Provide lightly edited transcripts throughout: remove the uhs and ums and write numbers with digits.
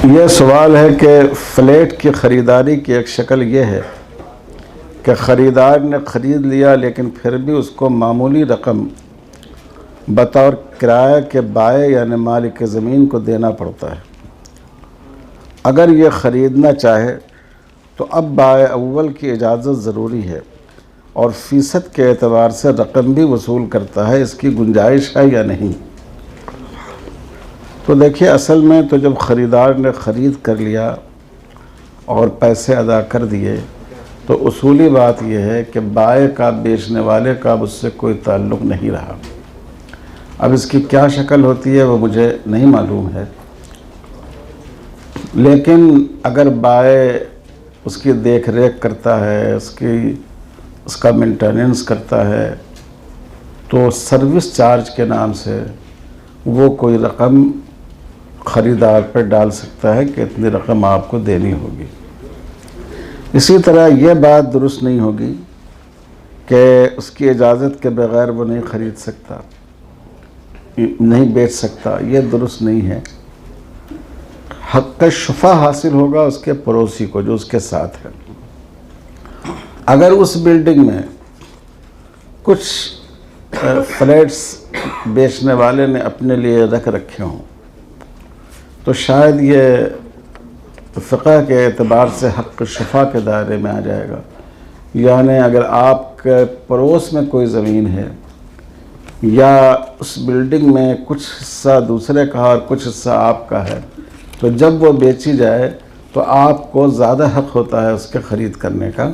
یہ سوال ہے کہ فلیٹ کی خریداری کی ایک شکل یہ ہے کہ خریدار نے خرید لیا لیکن پھر بھی اس کو معمولی رقم بطور کرایہ کے بائع یعنی مالک زمین کو دینا پڑتا ہے۔ اگر یہ خریدنا چاہے تو اب بائع اول کی اجازت ضروری ہے اور فیصد کے اعتبار سے رقم بھی وصول کرتا ہے۔ اس کی گنجائش ہے یا نہیں؟ تو دیکھیے، اصل میں تو جب خریدار نے خرید کر لیا اور پیسے ادا کر دیے تو اصولی بات یہ ہے کہ بائع کا بیچنے والے کا اب اس سے کوئی تعلق نہیں رہا۔ اب اس کی کیا شکل ہوتی ہے وہ مجھے نہیں معلوم ہے، لیکن اگر بائع اس کی دیکھ ریکھ کرتا ہے، اس کا مینٹیننس کرتا ہے، تو سروس چارج کے نام سے وہ کوئی رقم خریدار پہ ڈال سکتا ہے کہ اتنی رقم آپ کو دینی ہوگی۔ اسی طرح یہ بات درست نہیں ہوگی کہ اس کی اجازت کے بغیر وہ نہیں خرید سکتا، نہیں بیچ سکتا، یہ درست نہیں ہے۔ حق شفا حاصل ہوگا اس کے پڑوسی کو جو اس کے ساتھ ہے۔ اگر اس بلڈنگ میں کچھ فلیٹس بیچنے والے نے اپنے لیے رکھے ہوں تو شاید یہ فقہ کے اعتبار سے حق شفا کے دائرے میں آ جائے گا۔ یعنی اگر آپ کے پڑوس میں کوئی زمین ہے یا اس بلڈنگ میں کچھ حصہ دوسرے کا اور کچھ حصہ آپ کا ہے، تو جب وہ بیچی جائے تو آپ کو زیادہ حق ہوتا ہے اس کے خرید کرنے کا،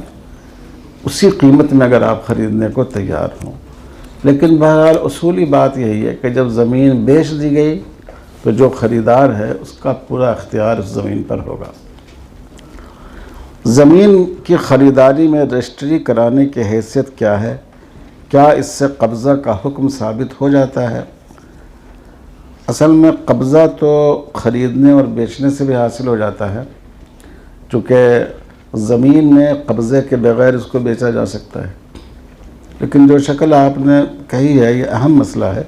اسی قیمت میں اگر آپ خریدنے کو تیار ہوں۔ لیکن بہرحال اصولی بات یہی ہے کہ جب زمین بیچ دی گئی تو جو خریدار ہے اس کا پورا اختیار اس زمین پر ہوگا۔ زمین کی خریداری میں رجسٹری کرانے کی حیثیت کیا ہے؟ کیا اس سے قبضہ کا حکم ثابت ہو جاتا ہے؟ اصل میں قبضہ تو خریدنے اور بیچنے سے بھی حاصل ہو جاتا ہے، چونکہ زمین میں قبضے کے بغیر اس کو بیچا جا سکتا ہے۔ لیکن جو شکل آپ نے کہی ہے یہ اہم مسئلہ ہے۔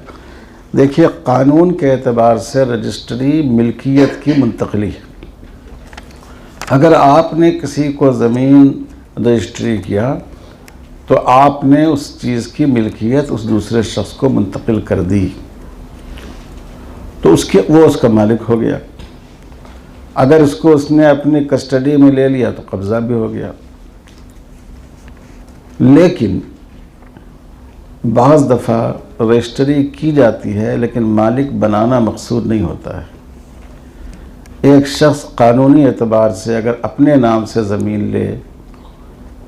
دیکھیے، قانون کے اعتبار سے رجسٹری ملکیت کی منتقلی ہے۔ اگر آپ نے کسی کو زمین رجسٹری کیا تو آپ نے اس چیز کی ملکیت اس دوسرے شخص کو منتقل کر دی تو وہ اس کا مالک ہو گیا۔ اگر اس نے اپنی کسٹڈی میں لے لیا تو قبضہ بھی ہو گیا۔ لیکن بعض دفعہ رجسٹری کی جاتی ہے لیکن مالک بنانا مقصود نہیں ہوتا ہے۔ ایک شخص قانونی اعتبار سے اگر اپنے نام سے زمین لے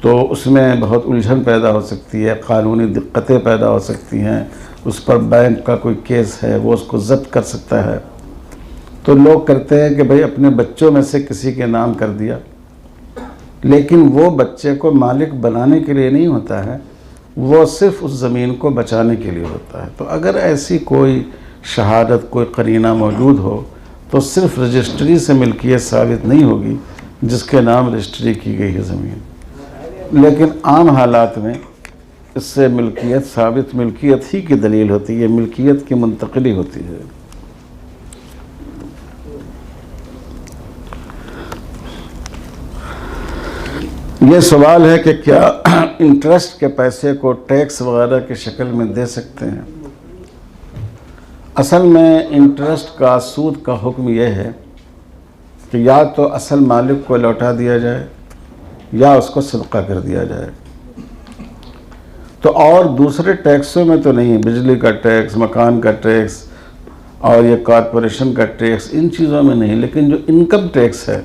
تو اس میں بہت الجھن پیدا ہو سکتی ہے، قانونی دقتیں پیدا ہو سکتی ہیں، اس پر بینک کا کوئی کیس ہے، وہ اس کو ضبط کر سکتا ہے۔ تو لوگ کرتے ہیں کہ بھئی اپنے بچوں میں سے کسی کے نام کر دیا، لیکن وہ بچے کو مالک بنانے کے لیے نہیں ہوتا ہے، وہ صرف اس زمین کو بچانے کے لیے ہوتا ہے۔ تو اگر ایسی کوئی شہادت، کوئی قرینہ موجود ہو تو صرف رجسٹری سے ملکیت ثابت نہیں ہوگی جس کے نام رجسٹری کی گئی ہے زمین، لیکن عام حالات میں اس سے ملکیت ثابت، ملکیت ہی کی دلیل ہوتی ہے، ملکیت کی منتقلی ہوتی ہے۔ یہ سوال ہے کہ کیا انٹرسٹ کے پیسے کو ٹیکس وغیرہ کی شکل میں دے سکتے ہیں؟ اصل میں انٹرسٹ کا، سود کا حکم یہ ہے کہ یا تو اصل مالک کو لوٹا دیا جائے یا اس کو صدقہ کر دیا جائے۔ تو اور دوسرے ٹیکسوں میں تو نہیں، بجلی کا ٹیکس، مکان کا ٹیکس اور یہ کارپوریشن کا ٹیکس، ان چیزوں میں نہیں، لیکن جو انکم ٹیکس ہے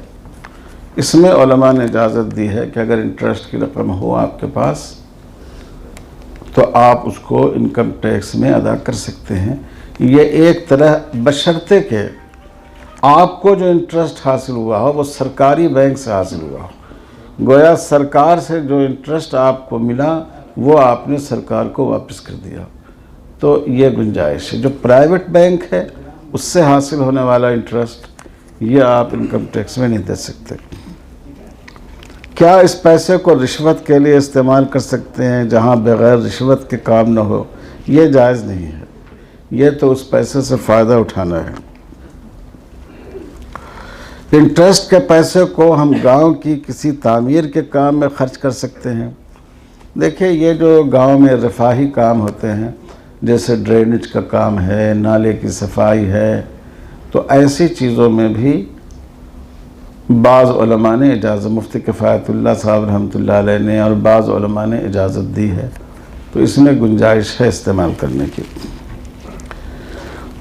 اس میں علماء نے اجازت دی ہے کہ اگر انٹرسٹ کی رقم ہو آپ کے پاس تو آپ اس کو انکم ٹیکس میں ادا کر سکتے ہیں۔ یہ ایک طرح بشرطے کہ آپ کو جو انٹرسٹ حاصل ہوا ہو وہ سرکاری بینک سے حاصل ہوا ہو، گویا سرکار سے جو انٹرسٹ آپ کو ملا وہ آپ نے سرکار کو واپس کر دیا، تو یہ گنجائش ہے۔ جو پرائیویٹ بینک ہے اس سے حاصل ہونے والا انٹرسٹ یہ آپ انکم ٹیکس میں نہیں دے سکتے۔ کیا اس پیسے کو رشوت کے لیے استعمال کر سکتے ہیں جہاں بغیر رشوت کے کام نہ ہو؟ یہ جائز نہیں ہے، یہ تو اس پیسے سے فائدہ اٹھانا ہے۔ انٹرسٹ کے پیسے کو ہم گاؤں کی کسی تعمیر کے کام میں خرچ کر سکتے ہیں۔ دیکھیں یہ جو گاؤں میں رفاہی کام ہوتے ہیں جیسے ڈرینیج کا کام ہے، نالے کی صفائی ہے، تو ایسی چیزوں میں بھی بعض علماء نے اجازت، مفتی کفایت اللہ صاحب رحمۃ اللہ علیہ نے اور بعض علماء نے اجازت دی ہے، تو اس میں گنجائش ہے استعمال کرنے کی۔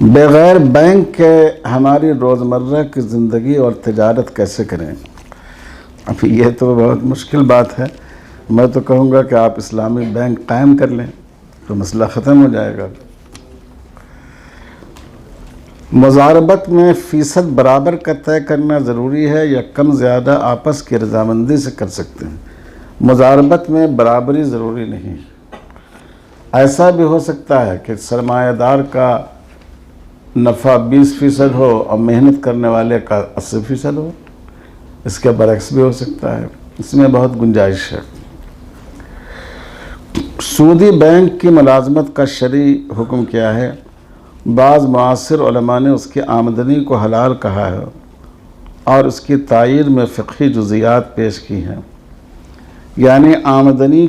بغیر بینک کے ہماری روزمرہ کی زندگی اور تجارت کیسے کریں؟ اب یہ تو بہت مشکل بات ہے۔ میں تو کہوں گا کہ آپ اسلامی بینک قائم کر لیں تو مسئلہ ختم ہو جائے گا۔ مضاربت میں فیصد برابر کا طے کرنا ضروری ہے یا کم زیادہ آپس کی رضامندی سے کر سکتے ہیں؟ مضاربت میں برابری ضروری نہیں۔ ایسا بھی ہو سکتا ہے کہ سرمایہ دار کا نفع 20% ہو اور محنت کرنے والے کا 80% ہو، اس کے برعکس بھی ہو سکتا ہے، اس میں بہت گنجائش ہے۔ سودی بینک کی ملازمت کا شرعی حکم کیا ہے؟ بعض معاصر علماء نے اس کی آمدنی کو حلال کہا ہے اور اس کی تائید میں فقہی جزیات پیش کی ہیں، یعنی آمدنی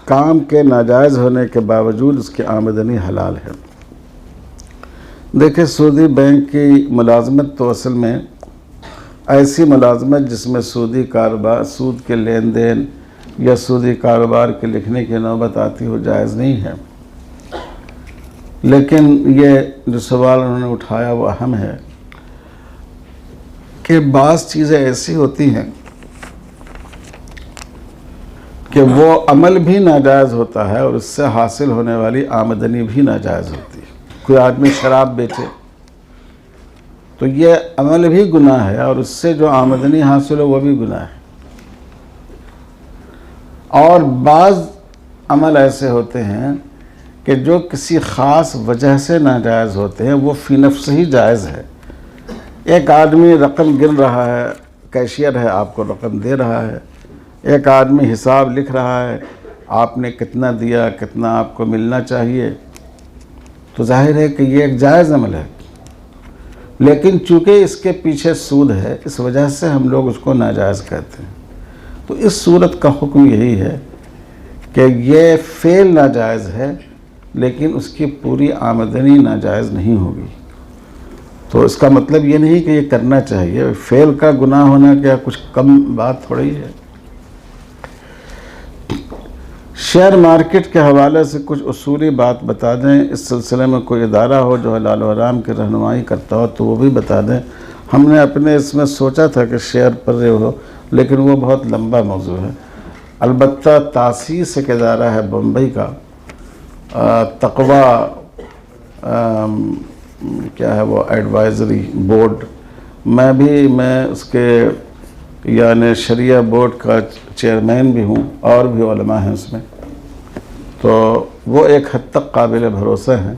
کام کے ناجائز ہونے کے باوجود اس کی آمدنی حلال ہے۔ دیکھیں سودی بینک کی ملازمت تو اصل میں ایسی ملازمت جس میں سودی کاروبار، سود کے لین دین یا سودی کاروبار کے لکھنے کی نوبت آتی ہو، جائز نہیں ہے۔ لیکن یہ جو سوال انہوں نے اٹھایا وہ اہم ہے کہ بعض چیزیں ایسی ہوتی ہیں کہ وہ عمل بھی ناجائز ہوتا ہے اور اس سے حاصل ہونے والی آمدنی بھی ناجائز ہوتی ہے۔ کوئی آدمی شراب بیچے تو یہ عمل بھی گناہ ہے اور اس سے جو آمدنی حاصل ہو وہ بھی گناہ ہے۔ اور بعض عمل ایسے ہوتے ہیں کہ جو کسی خاص وجہ سے ناجائز ہوتے ہیں، وہ فی نفس ہی جائز ہے۔ ایک آدمی رقم گن رہا ہے، کیشیئر ہے، آپ کو رقم دے رہا ہے، ایک آدمی حساب لکھ رہا ہے، آپ نے کتنا دیا، کتنا آپ کو ملنا چاہیے، تو ظاہر ہے کہ یہ ایک جائز عمل ہے، لیکن چونکہ اس کے پیچھے سود ہے اس وجہ سے ہم لوگ اس کو ناجائز کہتے ہیں۔ تو اس صورت کا حکم یہی ہے کہ یہ فعل ناجائز ہے لیکن اس کی پوری آمدنی ناجائز نہیں ہوگی۔ تو اس کا مطلب یہ نہیں کہ یہ کرنا چاہیے، فعل کا گناہ ہونا کیا کچھ کم بات تھوڑی ہے۔ شیئر مارکیٹ کے حوالے سے کچھ اصولی بات بتا دیں، اس سلسلے میں کوئی ادارہ ہو جو حلال و حرام کی رہنمائی کرتا ہو تو وہ بھی بتا دیں۔ ہم نے اپنے اس میں سوچا تھا کہ شیئر پر ہو، لیکن وہ بہت لمبا موضوع ہے۔ البتہ تاسیس ایک ادارہ ہے بمبئی کا، تقوی کیا ہے وہ ایڈوائزری بورڈ، میں اس کے یعنی شریعہ بورڈ کا چیئرمین بھی ہوں اور بھی علماء ہیں اس میں، تو وہ ایک حد تک قابل بھروسہ ہیں،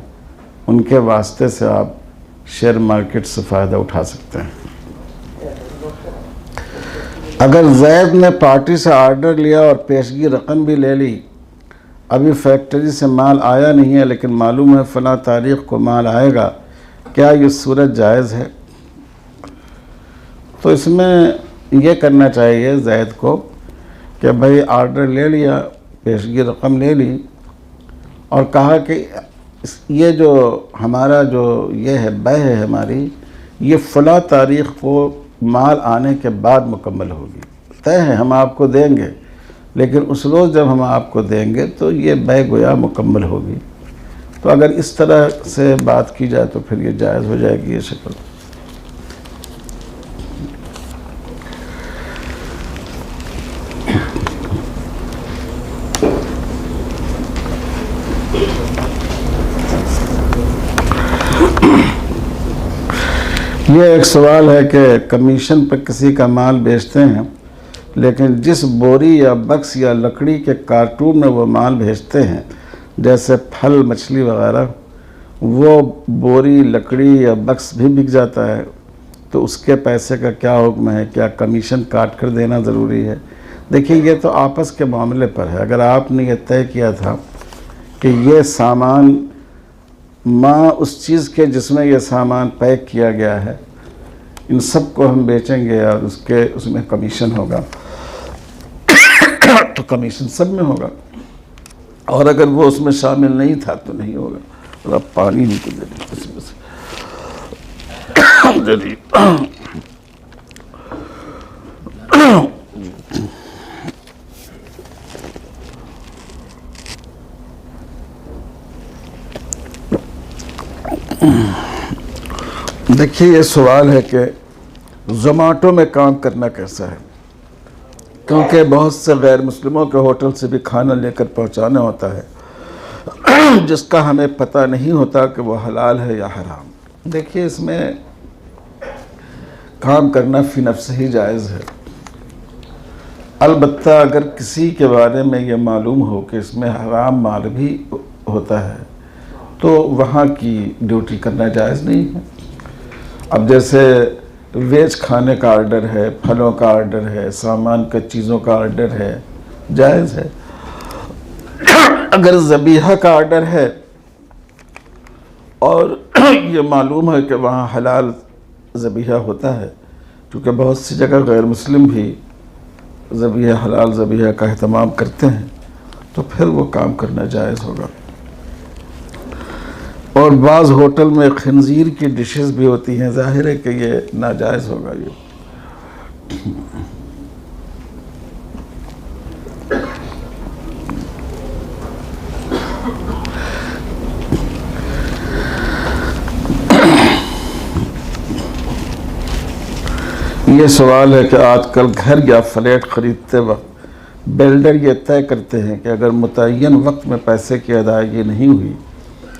ان کے واسطے سے آپ شیئر مارکیٹ سے فائدہ اٹھا سکتے ہیں۔ اگر زید نے پارٹی سے آرڈر لیا اور پیشگی رقم بھی لے لی، ابھی فیکٹری سے مال آیا نہیں ہے لیکن معلوم ہے فلاں تاریخ کو مال آئے گا، کیا یہ صورت جائز ہے؟ تو اس میں یہ کرنا چاہیے زید کو کہ بھئی آرڈر لے لیا، پیشگی رقم لے لی اور کہا کہ یہ جو ہمارا جو یہ ہے بے ہے ہماری، یہ فلاں تاریخ کو مال آنے کے بعد مکمل ہوگی، طے ہے ہم آپ کو دیں گے، لیکن اس روز جب ہم آپ کو دیں گے تو یہ بے گویا مکمل ہوگی۔ تو اگر اس طرح سے بات کی جائے تو پھر یہ جائز ہو جائے گی یہ شکل۔ یہ ایک سوال ہے کہ کمیشن پر کسی کا مال بیچتے ہیں لیکن جس بوری یا بکس یا لکڑی کے کارٹون میں وہ مال بھیجتے ہیں جیسے پھل مچھلی وغیرہ، وہ بوری لکڑی یا بکس بھی بک جاتا ہے، تو اس کے پیسے کا کیا حکم ہے؟ کیا کمیشن کاٹ کر دینا ضروری ہے؟ دیکھیے یہ تو آپس کے معاملے پر ہے۔ اگر آپ نے یہ طے کیا تھا کہ یہ سامان اس چیز کے جس میں یہ سامان پیک کیا گیا ہے، ان سب کو ہم بیچیں گے اور اس میں کمیشن ہوگا تو کمیشن سب میں ہوگا، اور اگر وہ اس میں شامل نہیں تھا تو نہیں ہوگا۔ اور اب پانی نہیں کو دے اس میں سے دیکھیے یہ سوال ہے کہ زومیٹو میں کام کرنا کیسا ہے، کیونکہ بہت سے غیر مسلموں کے ہوٹل سے بھی کھانا لے کر پہنچانا ہوتا ہے جس کا ہمیں پتہ نہیں ہوتا کہ وہ حلال ہے یا حرام۔ دیکھیے اس میں کام کرنا فی نفس ہی جائز ہے، البتہ اگر کسی کے بارے میں یہ معلوم ہو کہ اس میں حرام مال بھی ہوتا ہے تو وہاں کی ڈیوٹی کرنا جائز نہیں ہے۔ اب جیسے ویج کھانے کا آرڈر ہے، پھلوں کا آرڈر ہے، سامان کا چیزوں کا آرڈر ہے، جائز ہے۔ اگر ذبیحہ کا آرڈر ہے اور یہ معلوم ہے کہ وہاں حلال ذبیحہ ہوتا ہے، کیونکہ بہت سی جگہ غیر مسلم بھی ذبیحہ حلال ذبیحہ کا اہتمام کرتے ہیں، تو پھر وہ کام کرنا جائز ہوگا۔ اور بعض ہوٹل میں خنزیر کی ڈشز بھی ہوتی ہیں، ظاہر ہے کہ یہ ناجائز ہوگا۔ یہ سوال ہے کہ آج کل گھر یا فلیٹ خریدتے وقت بلڈر یہ طے کرتے ہیں کہ اگر متعین وقت میں پیسے کی ادائیگی نہیں ہوئی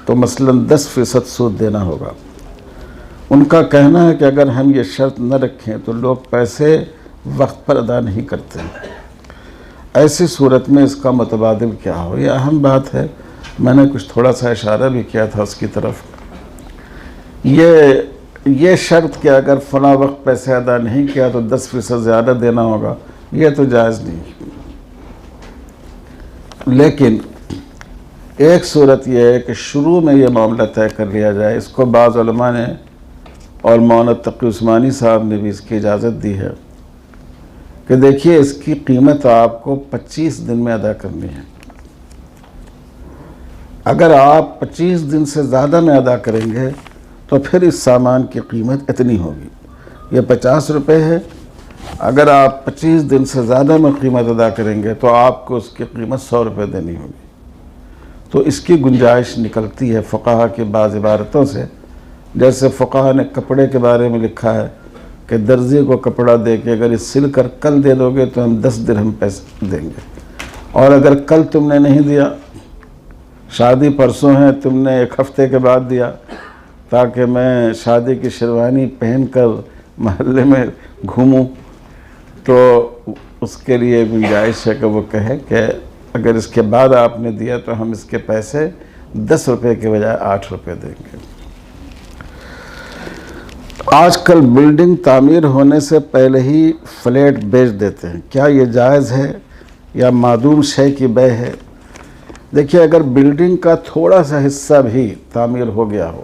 تو مثلاً 10% سود دینا ہوگا۔ ان کا کہنا ہے کہ اگر ہم یہ شرط نہ رکھیں تو لوگ پیسے وقت پر ادا نہیں کرتے، ایسی صورت میں اس کا متبادل کیا ہو؟ یہ اہم بات ہے، میں نے کچھ تھوڑا سا اشارہ بھی کیا تھا اس کی طرف۔ یہ شرط کہ اگر فلاں وقت پیسے ادا نہیں کیا تو 10% زیادہ دینا ہوگا، یہ تو جائز نہیں۔ لیکن ایک صورت یہ ہے کہ شروع میں یہ معاملہ طے کر لیا جائے، اس کو بعض علماء نے اور مولانا تقی عثمانی صاحب نے بھی اس کی اجازت دی ہے کہ دیکھیے اس کی قیمت آپ کو 25 دن میں ادا کرنی ہے۔ اگر آپ 25 دن سے زیادہ میں ادا کریں گے تو پھر اس سامان کی قیمت اتنی ہوگی، یہ 50 روپے ہے۔ اگر آپ 25 دن سے زیادہ میں قیمت ادا کریں گے تو آپ کو اس کی قیمت 100 روپے دینی ہوگی۔ تو اس کی گنجائش نکلتی ہے فقہا کی بعض عبارتوں سے، جیسے فقہا نے کپڑے کے بارے میں لکھا ہے کہ درزی کو کپڑا دے کے اگر اس سل کر کل دے دو گے تو ہم 10 درہم پیسے دیں گے، اور اگر کل تم نے نہیں دیا، شادی پرسوں ہے، تم نے 1 ہفتے کے بعد دیا تاکہ میں شادی کی شیروانی پہن کر محلے میں گھوموں، تو اس کے لیے گنجائش ہے کہ وہ کہے کہ اگر اس کے بعد آپ نے دیا تو ہم اس کے پیسے 10 روپے کے بجائے 8 روپے دیں گے۔ آج کل بلڈنگ تعمیر ہونے سے پہلے ہی فلیٹ بیچ دیتے ہیں، کیا یہ جائز ہے یا معدوم شے کی بے ہے؟ دیکھیے اگر بلڈنگ کا تھوڑا سا حصہ بھی تعمیر ہو گیا ہو،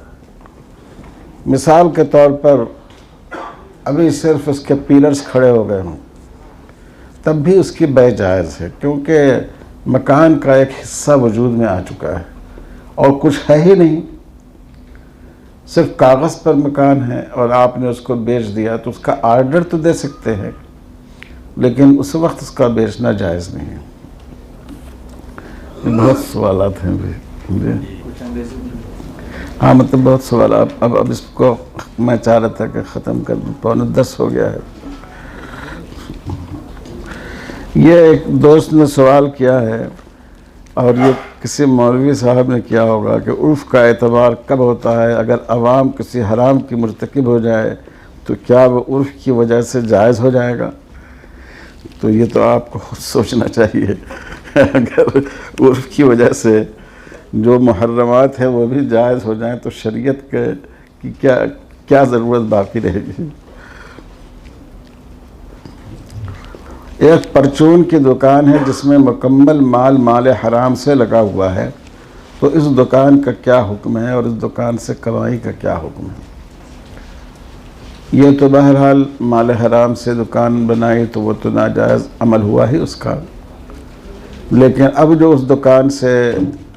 مثال کے طور پر ابھی صرف اس کے پیلرز کھڑے ہو گئے ہوں، تب بھی اس کی بے جائز ہے، کیونکہ مکان کا ایک حصہ وجود میں آ چکا ہے اور کچھ ہے ہی نہیں، صرف کاغذ پر مکان ہے اور آپ نے اس کو بیچ دیا، تو اس کا آرڈر تو دے سکتے ہیں لیکن اس وقت اس کا بیچنا جائز نہیں ہے۔ بہت سوالات ہیں بھی، ہاں مطلب بہت سوالات، اب اس کو میں چاہ رہا تھا کہ ختم کر دوں، 9:45 ہو گیا ہے۔ یہ ایک دوست نے سوال کیا ہے اور یہ کسی مولوی صاحب نے کیا ہوگا کہ عرف کا اعتبار کب ہوتا ہے؟ اگر عوام کسی حرام کی مرتکب ہو جائے تو کیا وہ عرف کی وجہ سے جائز ہو جائے گا؟ تو یہ تو آپ کو خود سوچنا چاہیے، اگر عرف کی وجہ سے جو محرمات ہیں وہ بھی جائز ہو جائیں تو شریعت کی کیا ضرورت باقی رہے گی؟ ایک پرچون کی دکان ہے جس میں مکمل مال حرام سے لگا ہوا ہے، تو اس دکان کا کیا حکم ہے اور اس دکان سے کمائی کا کیا حکم ہے؟ یہ تو بہرحال مال حرام سے دکان بنائی تو وہ تو ناجائز عمل ہوا ہی اس کا، لیکن اب جو اس دکان سے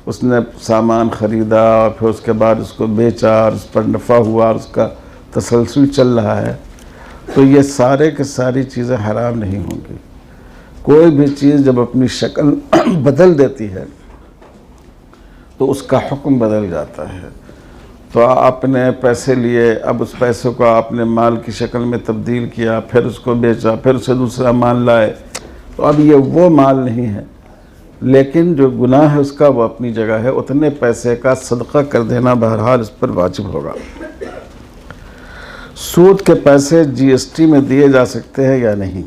اس نے سامان خریدا اور پھر اس کے بعد اس کو بیچا اور اس پر نفع ہوا اور اس کا تسلسل چل رہا ہے، تو یہ سارے کے ساری چیزیں حرام نہیں ہوں گی۔ کوئی بھی چیز جب اپنی شکل بدل دیتی ہے تو اس کا حکم بدل جاتا ہے۔ تو آپ نے پیسے لیے، اب اس پیسے کو آپ نے مال کی شکل میں تبدیل کیا، پھر اس کو بیچا، پھر اسے دوسرا مال لائے، تو اب یہ وہ مال نہیں ہے، لیکن جو گناہ ہے اس کا وہ اپنی جگہ ہے۔ اتنے پیسے کا صدقہ کر دینا بہرحال اس پر واجب ہوگا۔ سود کے پیسے جی ایس ٹی میں دیے جا سکتے ہیں یا نہیں؟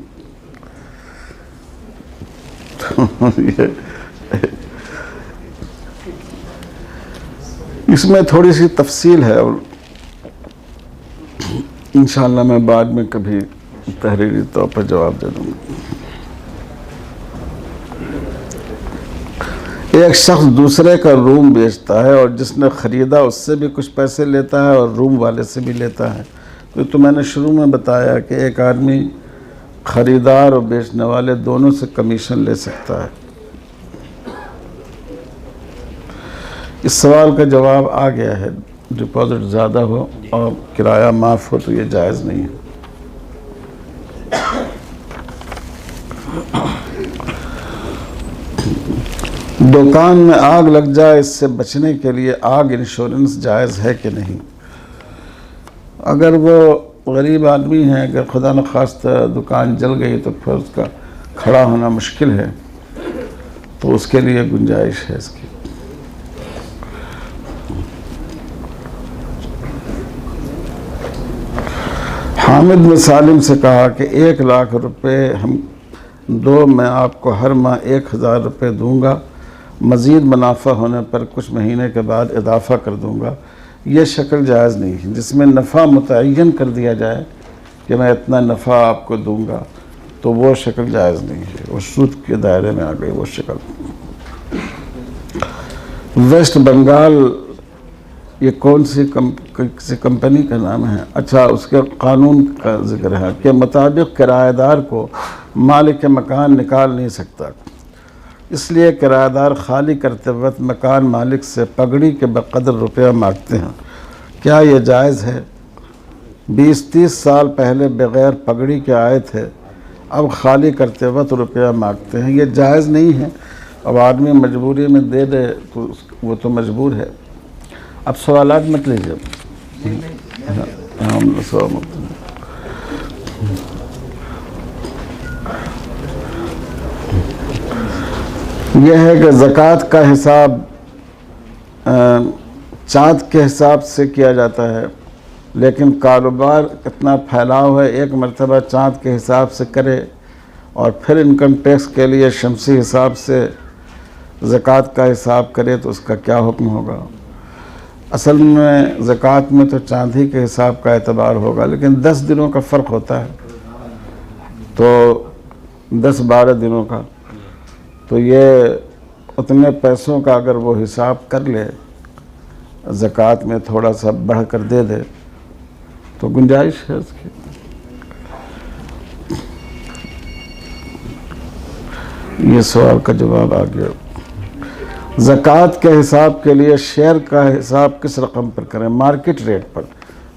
اس میں تھوڑی سی تفصیل ہے اور انشاءاللہ میں بعد میں کبھی تحریری طور پر جواب دے دوں گا۔ ایک شخص دوسرے کا روم بیچتا ہے اور جس نے خریدا اس سے بھی کچھ پیسے لیتا ہے اور روم والے سے بھی لیتا ہے۔ تو میں نے شروع میں بتایا کہ ایک آدمی خریدار اور بیچنے والے دونوں سے کمیشن لے سکتا ہے۔ اس سوال کا جواب آ گیا ہے، ڈپازٹ زیادہ ہو اور کرایہ معاف ہو تو یہ جائز نہیں ہے۔ دکان میں آگ لگ جائے، اس سے بچنے کے لیے آگ انشورنس جائز ہے کہ نہیں؟ اگر وہ غریب آدمی ہے، اگر خدا نخواستہ دکان جل گئی تو پھر اس کا کھڑا ہونا مشکل ہے، تو اس کے لیے گنجائش ہے اس کی۔ حامد نے سالم سے کہا کہ 1,00,000 روپے میں آپ کو ہر ماہ 1,000 روپے دوں گا، مزید منافع ہونے پر کچھ مہینے کے بعد اضافہ کر دوں گا۔ یہ شکل جائز نہیں ہے، جس میں نفع متعین کر دیا جائے کہ میں اتنا نفع آپ کو دوں گا، تو وہ شکل جائز نہیں ہے، وہ سود کے دائرے میں آ گئی وہ شکل۔ ویسٹ بنگال یہ کون سی کسی کمپنی کا نام ہے؟ اچھا، اس کے قانون کا ذکر ہے کہ مطابق کرایہ دار کو مالک مکان نکال نہیں سکتا، اس لیے کرایہ دار خالی کرتے وقت مکان مالک سے پگڑی کے بقدر روپیہ مانگتے ہیں۔ کیا یہ جائز ہے؟ 20-30 سال پہلے بغیر پگڑی کے آئے تھے، اب خالی کرتے وقت روپیہ مانگتے ہیں۔ یہ جائز نہیں ہے۔ اب آدمی مجبوری میں دے دے تو وہ تو مجبور ہے۔ اب سوالات مت لیجیے۔ یہ ہے کہ زکوٰۃ کا حساب چاند کے حساب سے کیا جاتا ہے، لیکن کاروبار اتنا پھیلاؤ ہے، ایک مرتبہ چاند کے حساب سے کرے اور پھر انکم ٹیکس کے لیے شمسی حساب سے زکوٰۃ کا حساب کرے تو اس کا کیا حکم ہوگا؟ اصل میں زکوٰۃ میں تو چاندی کے حساب کا اعتبار ہوگا، لیکن 10 دنوں کا فرق ہوتا ہے، تو 10-12 دنوں کا، تو یہ اتنے پیسوں کا اگر وہ حساب کر لے، زکوٰۃ میں تھوڑا سا بڑھ کر دے دے تو گنجائش ہے اس کی۔ یہ سوال کا جواب آ گیا۔ زکوٰۃ کے حساب کے لیے شیئر کا حساب کس رقم پر کریں؟ مارکیٹ ریٹ پر،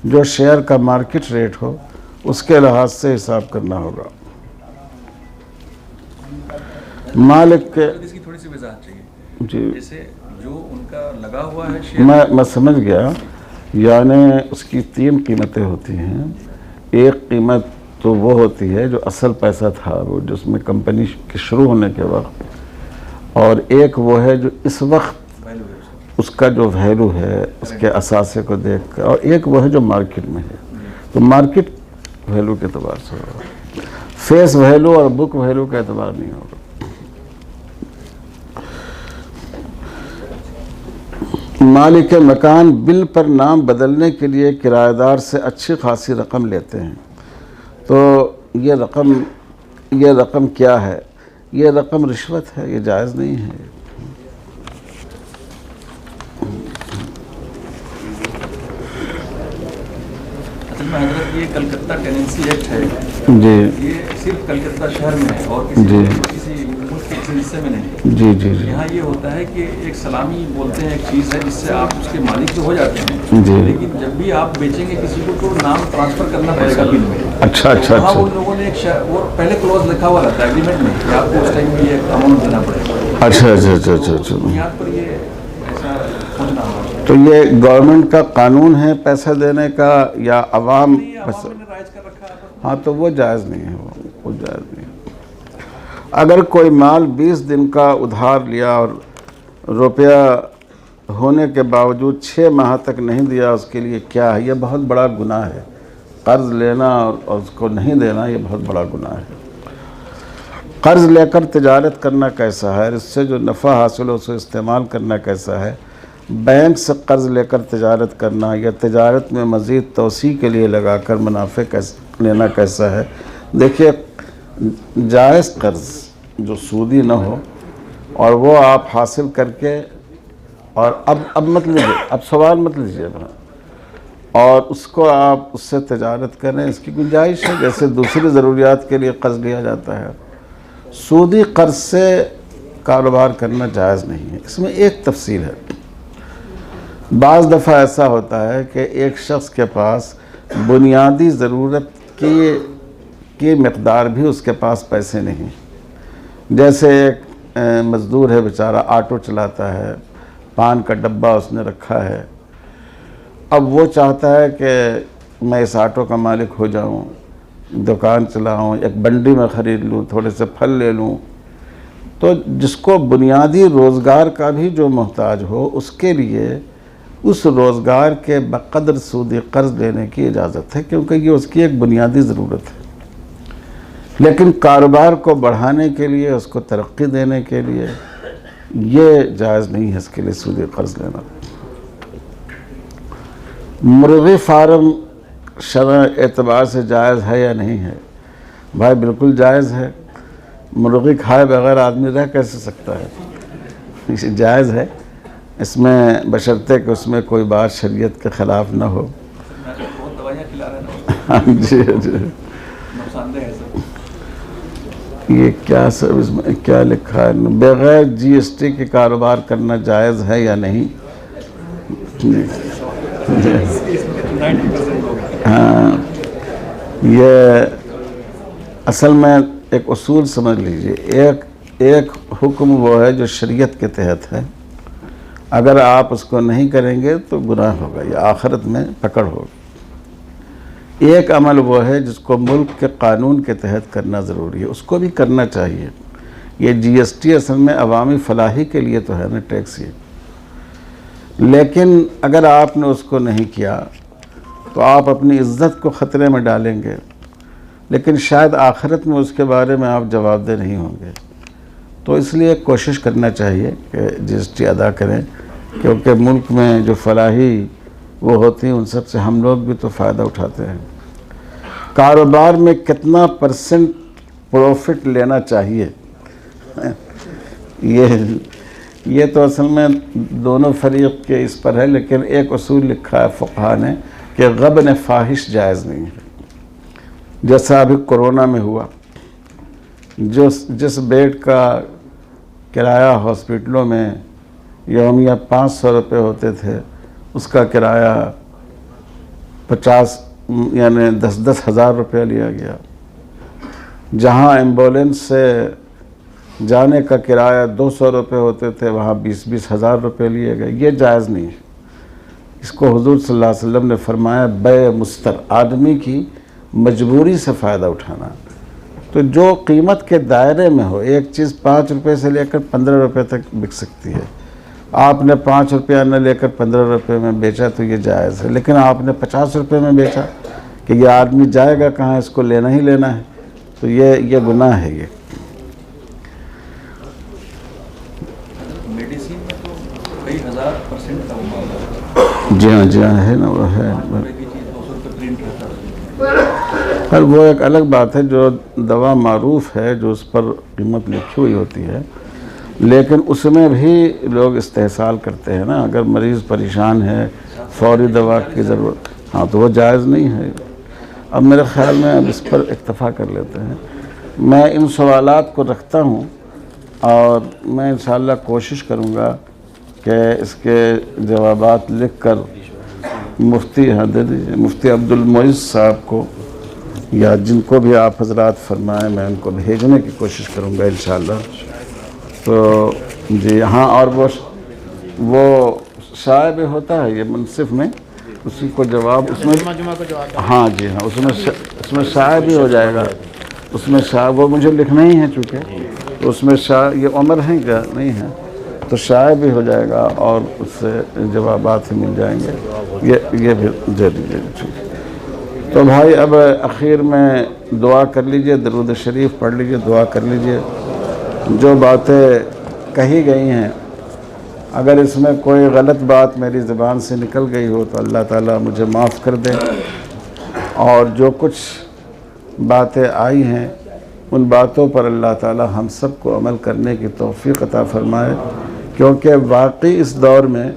جو شیئر کا مارکیٹ ریٹ ہو اس کے لحاظ سے حساب کرنا ہوگا۔ مالک کے اس کی تھوڑی سی وضاحت چاہیے، جی جیسے جو ان کا لگا ہوا ہے شیئر، میں سمجھ گیا، یعنی اس کی 3 قیمتیں ہوتی ہیں۔ ایک قیمت تو وہ ہوتی ہے جو اصل پیسہ تھا، وہ جس میں کمپنی کے شروع ہونے کے وقت، اور ایک وہ ہے جو اس وقت اس کا جو ویلیو ہے اس کے اثاثے کو دیکھ کر، اور ایک وہ ہے جو مارکیٹ میں ہے۔ تو مارکیٹ ویلیو کے اعتبار سے ہوگا، فیس ویلیو اور بک ویلیو کا اعتبار نہیں ہوگا۔ مالک مکان بل پر نام بدلنے کے لیے کرایہ دار سے اچھی خاصی رقم لیتے ہیں، تو یہ رقم کیا ہے؟ یہ رقم رشوت ہے، یہ جائز نہیں ہے۔ اصل میں حضرت یہ کلکتہ ٹیننسی ایکٹ ہے، جی یہ صرف کلکتہ شہر میں ہے اور کسی ملک کے کسی حصے میں نہیں. جی جی جی یہاں یہ ہوتا ہے کہ ایک سلامی بولتے ہیں، ایک چیز ہے جس سے آپ اس کے مالک تو ہو جاتے ہیں، جی. لیکن جب بھی آپ بیچیں گے کسی کو تو نام ٹرانسفر کرنا پڑے گا بل میں. اچھا اچھا وہاں اچھا. ان لوگوں نے ایک وہ پہلے کلوز لکھا ہوا رہتا ہے ایگریمنٹ میں کہ آپ کو اس ٹائم بھی ایک اماؤنٹ دینا پڑے گا. اچھا اچھا اچھا اچھا اچھا. بنیاد پر یہ ایسا سوچنا ہوگا. تو یہ گورنمنٹ کا قانون ہے پیسہ دینے کا یا عوام؟ عوام نے رائج کر رکھا ہے. ہاں تو وہ جائز نہیں ہے، وہ جائز نہیں ہے. اگر کوئی مال 20 دن کا ادھار لیا اور روپیہ ہونے کے باوجود 6 ماہ تک نہیں دیا، اس کے لیے کیا ہے؟ یہ بہت بڑا گناہ ہے. قرض لینا اور اس کو نہیں دینا یہ بہت بڑا گناہ ہے. قرض لے کر تجارت کرنا کیسا ہے؟ اس سے جو نفع حاصل ہو اسے استعمال کرنا کیسا ہے؟ بینک سے قرض لے کر تجارت کرنا یا تجارت میں مزید توسیع کے لیے لگا کر منافع لینا کیسا ہے؟ دیکھیے، جائز قرض جو سودی نہ ہو اور وہ آپ حاصل کر کے اور اب مت لیجیے، اب سوال مت لیجیے اور اس کو آپ اس سے تجارت کریں، اس کی گنجائش ہے. جیسے دوسری ضروریات کے لیے قرض لیا جاتا ہے. سودی قرض سے کاروبار کرنا جائز نہیں ہے. اس میں ایک تفصیل ہے. بعض دفعہ ایسا ہوتا ہے کہ ایک شخص کے پاس بنیادی ضرورت کی مقدار بھی اس کے پاس پیسے نہیں. جیسے ایک مزدور ہے بیچارہ، آٹو چلاتا ہے، پان کا ڈبہ اس نے رکھا ہے. اب وہ چاہتا ہے کہ میں اس آٹو کا مالک ہو جاؤں، دکان چلاؤں، ایک بنڈی میں خرید لوں، تھوڑے سے پھل لے لوں. تو جس کو بنیادی روزگار کا بھی جو محتاج ہو، اس کے لیے اس روزگار کے بقدر سودی قرض لینے کی اجازت ہے، کیونکہ یہ اس کی ایک بنیادی ضرورت ہے. لیکن کاروبار کو بڑھانے کے لیے، اس کو ترقی دینے کے لیے یہ جائز نہیں ہے اس کے لیے سودی قرض لینا. مرغی فارم شرع اعتبار سے جائز ہے یا نہیں ہے؟ بھائی بالکل جائز ہے. مرغی کھائے بغیر آدمی رہ کیسے سکتا ہے؟ جائز ہے. اس میں بشرطے کہ اس میں کوئی بات شریعت کے خلاف نہ ہو. بہت دوائیاں کھلا رہے ہیں. ہاں جی جی. نقصان دہ ہے سر. یہ کیا سر اس میں کیا لکھا ہے؟ بغیر جی ایس ٹی کے کاروبار کرنا جائز ہے یا نہیں؟ ہاں، یہ اصل میں ایک اصول سمجھ لیجئے. ایک حکم وہ ہے جو شریعت کے تحت ہے. اگر آپ اس کو نہیں کریں گے تو گناہ ہوگا یا آخرت میں پکڑ ہوگی. ایک عمل وہ ہے جس کو ملک کے قانون کے تحت کرنا ضروری ہے، اس کو بھی کرنا چاہیے. یہ جی ایس ٹی اصل میں عوامی فلاحی کے لیے تو ہے نا، ٹیکس. یہ لیکن اگر آپ نے اس کو نہیں کیا تو آپ اپنی عزت کو خطرے میں ڈالیں گے، لیکن شاید آخرت میں اس کے بارے میں آپ جواب دہ نہیں ہوں گے. تو اس لیے کوشش کرنا چاہیے کہ جی ایس ٹی ادا کریں، کیونکہ ملک میں جو فلاحی وہ ہوتی ہیں ان سب سے ہم لوگ بھی تو فائدہ اٹھاتے ہیں. کاروبار میں کتنا پرسنٹ پروفٹ لینا چاہیے؟ یہ تو اصل میں دونوں فریق کے اس پر ہے، لیکن ایک اصول لکھا ہے فقہا نے کہ غبن فاحش جائز نہیں ہے. جیسا ابھی کورونا میں ہوا، جس بیڈ کا کرایہ ہاسپٹلوں میں یومیہ 500 روپے ہوتے تھے، اس کا کرایہ 50 یعنی 10 ہزار روپے لیا گیا. جہاں ایمبولینس سے جانے کا کرایہ 200 روپے ہوتے تھے، وہاں 20 ہزار روپے لیے گئے. یہ جائز نہیں ہے. اس کو حضور صلی اللہ علیہ وسلم نے فرمایا بیع مستر، آدمی کی مجبوری سے فائدہ اٹھانا. تو جو قیمت کے دائرے میں ہو، ایک چیز 5 روپے سے لے کر 15 روپے تک بک سکتی ہے. آپ نے 5 روپیہ نہ لے کر 15 روپے میں بیچا تو یہ جائز ہے. لیکن آپ نے 50 روپے میں بیچا کہ یہ آدمی جائے گا کہاں، اس کو لینا ہی لینا ہے، تو یہ گناہ ہے. یہ میڈیسین میں تو کئی 1000% کا معاملہ جی ہاں ہے نا، وہ ہے. کی چیز 200 روپے پرنٹ رہتا ہے. پر وہ ایک الگ بات ہے جو دوا معروف ہے، جو اس پر قیمت لکھی ہوئی ہوتی ہے، لیکن اس میں بھی لوگ استحصال کرتے ہیں نا. اگر مریض پریشان ہے، فوری دوا کی ضرورت، ہاں تو وہ جائز نہیں ہے. اب میرے خیال میں اب اس پر اکتفا کر لیتے ہیں. میں ان سوالات کو رکھتا ہوں اور میں انشاءاللہ کوشش کروں گا کہ اس کے جوابات لکھ کر مفتی مفتی عبد المعز صاحب کو یا جن کو بھی آپ حضرات فرمائیں میں ان کو بھیجنے کی کوشش کروں گا انشاءاللہ. تو جی ہاں، اور وہ شائع بھی ہوتا ہے یہ منصف میں، اسی کو جواب اس میں ہاں جی ہاں اس میں شائع بھی ہو جائے گا. اس میں شائع وہ مجھے لکھنا ہی ہے چونکہ تو اس میں شائع یہ عمر ہیں کیا نہیں ہے تو شائع بھی ہو جائے گا اور اس سے جوابات ہی مل جائیں گے. یہ بھی دے دیجیے. تو بھائی اب اخیر میں دعا کر لیجئے، درود شریف پڑھ لیجئے، دعا کر لیجئے. جو باتیں کہی گئی ہیں اگر اس میں کوئی غلط بات میری زبان سے نکل گئی ہو تو اللہ تعالیٰ مجھے معاف کر دے، اور جو کچھ باتیں آئی ہیں ان باتوں پر اللہ تعالیٰ ہم سب کو عمل کرنے کی توفیق عطا فرمائے، کیونکہ واقعی اس دور میں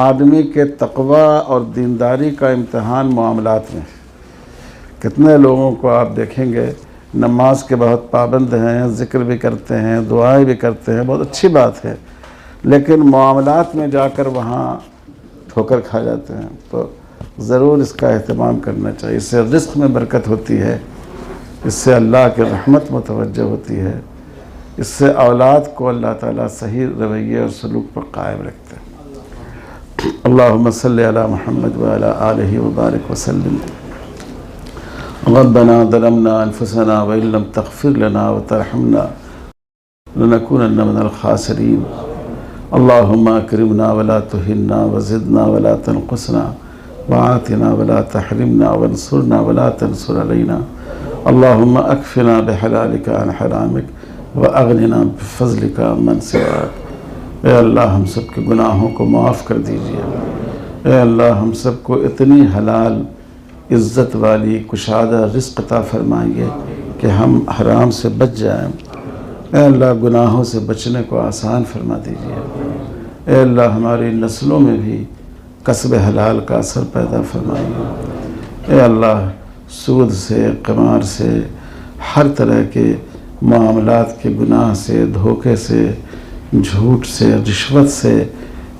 آدمی کے تقوی اور دینداری کا امتحان معاملات میں. کتنے لوگوں کو آپ دیکھیں گے نماز کے بہت پابند ہیں، ذکر بھی کرتے ہیں، دعائیں بھی کرتے ہیں، بہت اچھی بات ہے، لیکن معاملات میں جا کر وہاں ٹھوکر کھا جاتے ہیں. تو ضرور اس کا اہتمام کرنا چاہیے. اس سے رزق میں برکت ہوتی ہے، اس سے اللہ کی رحمت متوجہ ہوتی ہے، اس سے اولاد کو اللہ تعالیٰ صحیح رویے اور سلوک پر قائم رکھتے ہیں. اللہم صلی علی محمد وعلی آلہ وبارک وسلم. ربنا ظلمنا انفسنا وإن لم تغفر لنا وترحمنا لنكونن من الخاسرين. اللهم اكرمنا ولا تهنا وزدنا ولا تنقصنا وآتنا ولا تحرمنا وانصرنا ولا تنصر علينا. اللهم اكفنا بحلالك عن حرامك واغننا بفضلك عمن سواك. اے اللہ ہم سب کے گناہوں کو معاف کر دیجیے. اے اللہ ہم سب کو اتنی حلال عزت والی کشادہ رزق عطا فرمائیے کہ ہم حرام سے بچ جائیں. اے اللہ گناہوں سے بچنے کو آسان فرما دیجیے. اے اللہ ہماری نسلوں میں بھی کسب حلال کا اثر پیدا فرمائیے. اے اللہ سود سے، قمار سے، ہر طرح کے معاملات کے گناہ سے، دھوکے سے، جھوٹ سے، رشوت سے،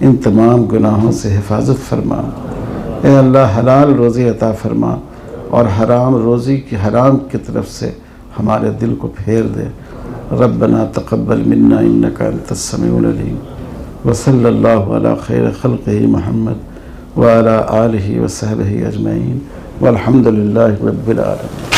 ان تمام گناہوں سے حفاظت فرما. اے اللہ حلال روزی عطا فرما اور حرام روزی کی حرام کی طرف سے ہمارے دل کو پھیر دے. ربنا تقبل منا انک انت السمیع العلیم. وصلی اللہ علی خیر خلقہ محمد وعلی آلہ وصحبہ اجمعین والحمد للہ رب العالمین.